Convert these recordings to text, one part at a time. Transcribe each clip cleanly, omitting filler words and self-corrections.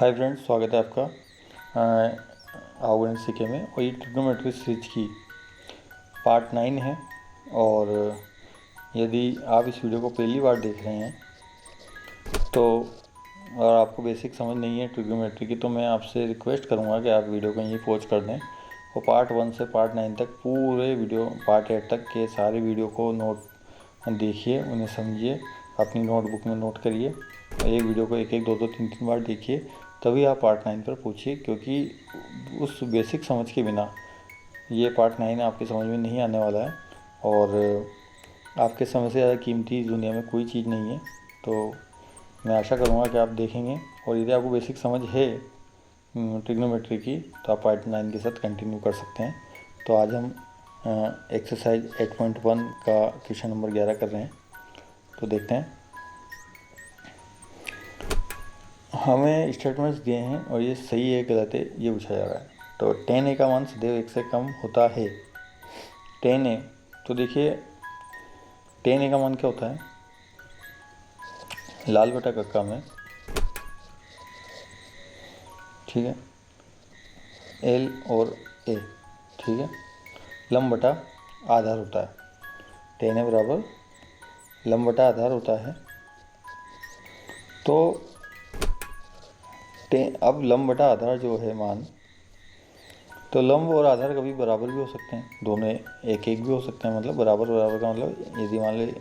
Hi friends, स्वागत है आपका आओ सीखे में। और ये ट्रिग्नोमेट्री सीरीज की पार्ट 9 है। और यदि आप इस वीडियो को पहली बार देख रहे हैं तो और आपको बेसिक समझ नहीं है ट्रिग्नोमेट्री की, तो मैं आपसे रिक्वेस्ट करूंगा कि आप वीडियो को यहीं पॉज कर दें और पार्ट 1 से पार्ट 9 तक पूरे वीडियो, पार्ट 8 तक के सारे वीडियो को नोट देखिए, उन्हें समझिए, अपनी नोटबुक में नोट करिए। एक वीडियो को एक एक दो दो तीन तीन बार देखिए, तभी आप पार्ट 9 पर पूछिए, क्योंकि उस बेसिक समझ के बिना ये पार्ट 9 आपके समझ में नहीं आने वाला है। और आपके समझ से ज़्यादा कीमती इस दुनिया में कोई चीज़ नहीं है। तो मैं आशा करूँगा कि आप देखेंगे, और यदि आपको बेसिक समझ है ट्रिग्नोमेट्री की तो आप पार्ट 9 के साथ कंटिन्यू कर सकते हैं। तो आज हम एक्सरसाइज 8.1 का क्वेश्चन नंबर 11 कर रहे हैं। तो देखते हैं। हमें स्टेटमेंट्स दिए हैं और ये सही है गलत है ये पूछा जा रहा है। तो 10a का मान सदैव 1 से कम होता है। 10a, तो देखिए 10a का मान क्या होता है, लाल बटा कक्का में, ठीक है, L और A, ठीक है, लंब बटा आधार होता है। 10a बराबर लंब बटा आधार होता है। तो अब लंब बटा आधार जो है मान, तो लंब और आधार कभी बराबर भी हो सकते हैं, दोनों एक एक भी हो सकते हैं। मतलब बराबर बराबर का मतलब यदि मान ली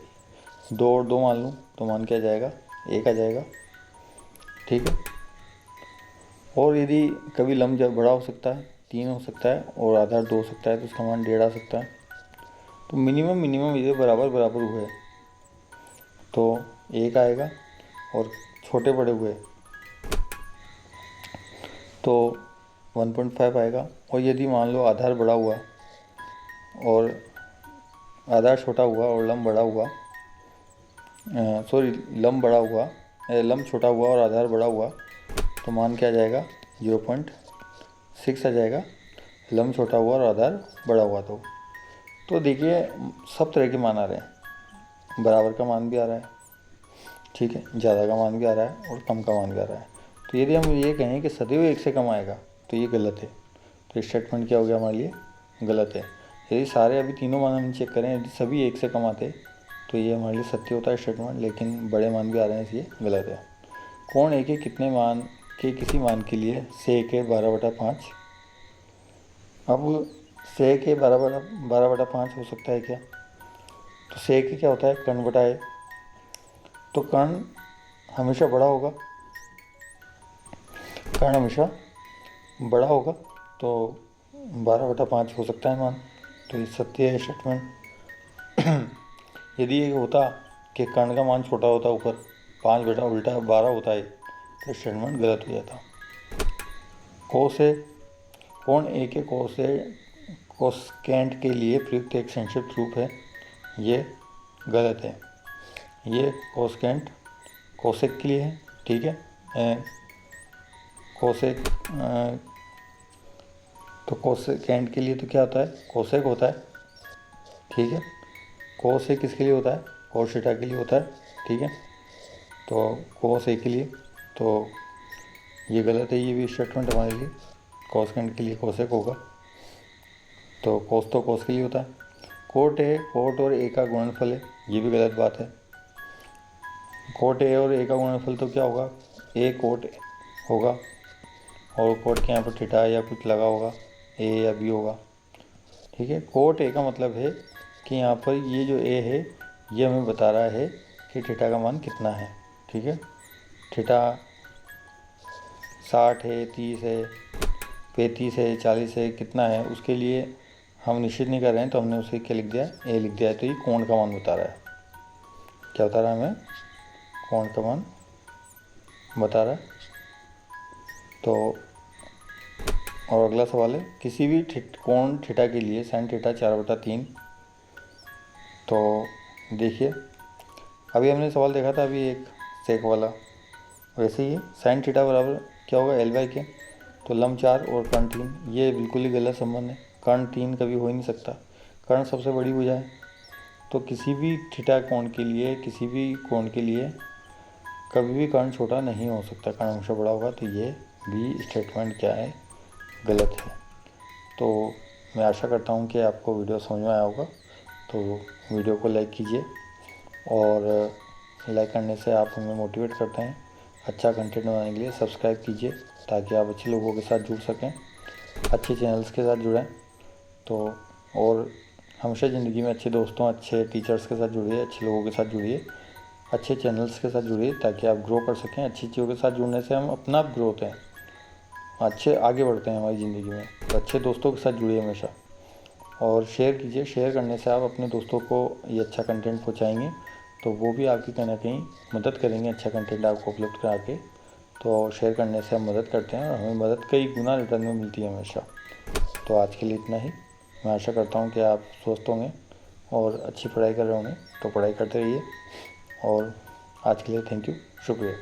2 और 2 मान लूँ तो मान क्या आ जाएगा, 1 आ जाएगा, ठीक है। और यदि कभी लंब जब बड़ा हो सकता है 3 हो सकता है और आधार 2 हो सकता है, तो उसका मान 1.5 आ सकता है। तो मिनिमम ये बराबर बराबर हुए तो 1 आएगा, और छोटे बड़े हुए तो 1.5 आएगा। और यदि मान लो आधार बड़ा हुआ और आधार छोटा हुआ और लंब बड़ा हुआ, लंब छोटा हुआ और आधार बड़ा हुआ, तो मान क्या आ जाएगा, 0.6 आ जाएगा। लंब छोटा हुआ और आधार बड़ा हुआ तो देखिए सब तरह के मान आ रहे हैं, बराबर का मान भी आ रहा है, ठीक है, ज़्यादा का मान भी आ रहा है और कम का मान भी आ रहा है। तो यदि हम ये कहें कि सदैव 1 से कम आएगा तो ये गलत है। तो स्टेटमेंट क्या हो गया हमारे लिए, गलत है। यदि सारे अभी तीनों मान हम चेक करें, यदि सभी 1 से कम आते तो ये हमारे लिए सत्य होता है स्टेटमेंट, लेकिन बड़े मान भी आ रहे हैं इसलिए गलत है। कौन a के कितने मान के किसी मान के लिए sec है 12/5। अब sec है 12/5 हो सकता है क्या, तो sec क्या होता है, कर्ण बटा a। तो कर्ण हमेशा बड़ा होगा, कर्ण हमेशा बड़ा होगा, तो 12/5 हो सकता है मान। तो ये सत्य है स्टेटमेंट। यदि ये होता कि कर्ण का मान छोटा होता, ऊपर 5/12 होता है, तो स्टेटमेंट गलत हो जाता। कौन ए के कोसेकेंट के लिए प्रयुक्त एक संक्षिप्त रूप है, ये गलत है। ये कोसेक के लिए है, ठीक है। कोसेक तो कोसेकेंट के लिए तो क्या होता है, कोसेक होता है, ठीक है। कोस ए किसके लिए होता है, कोस थीटा के लिए होता है, ठीक है। तो कोस ए के लिए तो ये गलत है, ये भी स्टेटमेंट हमारे लिए। कोसेकेंट के लिए कोसेक होगा, तो कोस के लिए होता है। कोट और ए का गुणनफल है, ये भी गलत बात है। कोट ए और ए का गुणनफल तो क्या होगा, ए कोट होगा, और कोट के यहाँ पर थीटा या कुछ लगा होगा, ए या बी होगा, ठीक है। कोट ए का मतलब है कि यहाँ पर ये जो ए है ये हमें बता रहा है कि थीटा का मान कितना है, ठीक है। थीटा 60 है, 30 है, 35 है, 40 है, कितना है उसके लिए हम निश्चित नहीं कर रहे हैं, तो हमने उसे क्या लिख दिया, ए लिख दिया है। तो ये कोण का मान बता रहा है, क्या बता रहा है हमें, कोण का मान बता रहा है। तो और अगला सवाल है, किसी भी कोण थीटा के लिए साइन थीटा 4/3। तो देखिए अभी हमने सवाल देखा था अभी एक सेक वाला, वैसे ही साइन थीटा बराबर क्या होगा, L/K। तो लंब 4 और कर्ण 3, ये बिल्कुल ही गलत संबंध है। कर्ण 3 कभी हो ही नहीं सकता, कर्ण सबसे बड़ी भुजा है। तो किसी भी थीटा कोण के लिए, कभी भी कर्ण छोटा नहीं हो सकता, कर्ण हमेशा बड़ा होगा। तो ये बी स्टेटमेंट क्या है, गलत है। तो मैं आशा करता हूँ कि आपको वीडियो समझ में आया होगा। तो वीडियो को लाइक कीजिए, और लाइक करने से आप हमें मोटिवेट करते हैं अच्छा कंटेंट बनाने के लिए। सब्सक्राइब कीजिए ताकि आप अच्छे लोगों के साथ जुड़ सकें, अच्छे चैनल्स के साथ जुड़ें। तो और हमेशा ज़िंदगी में अच्छे दोस्तों, अच्छे टीचर्स के साथ जुड़िए, अच्छे लोगों के साथ जुड़िए, अच्छे चैनल्स के साथ जुड़िए ताकि आप ग्रो कर सकें। अच्छी चीज़ों के साथ जुड़ने से हम अपना आप ग्रो होते हैं, अच्छे आगे बढ़ते हैं हमारी ज़िंदगी में। तो अच्छे दोस्तों के साथ जुड़िए हमेशा, और शेयर कीजिए। शेयर करने से आप अपने दोस्तों को ये अच्छा कंटेंट पहुंचाएंगे तो वो भी आपकी कहीं ना कहीं मदद करेंगे अच्छा कंटेंट आपको उपलब्ध करा के। तो शेयर करने से हम मदद करते हैं और हमें मदद कई गुना रिटर्न में मिलती है हमेशा। तो आज के लिए इतना ही। मैं आशा करता हूँ कि आप स्वस्थ होंगे और अच्छी पढ़ाई कर रहे होंगे। तो पढ़ाई करते रहिए, और आज के लिए थैंक यू, शुक्रिया।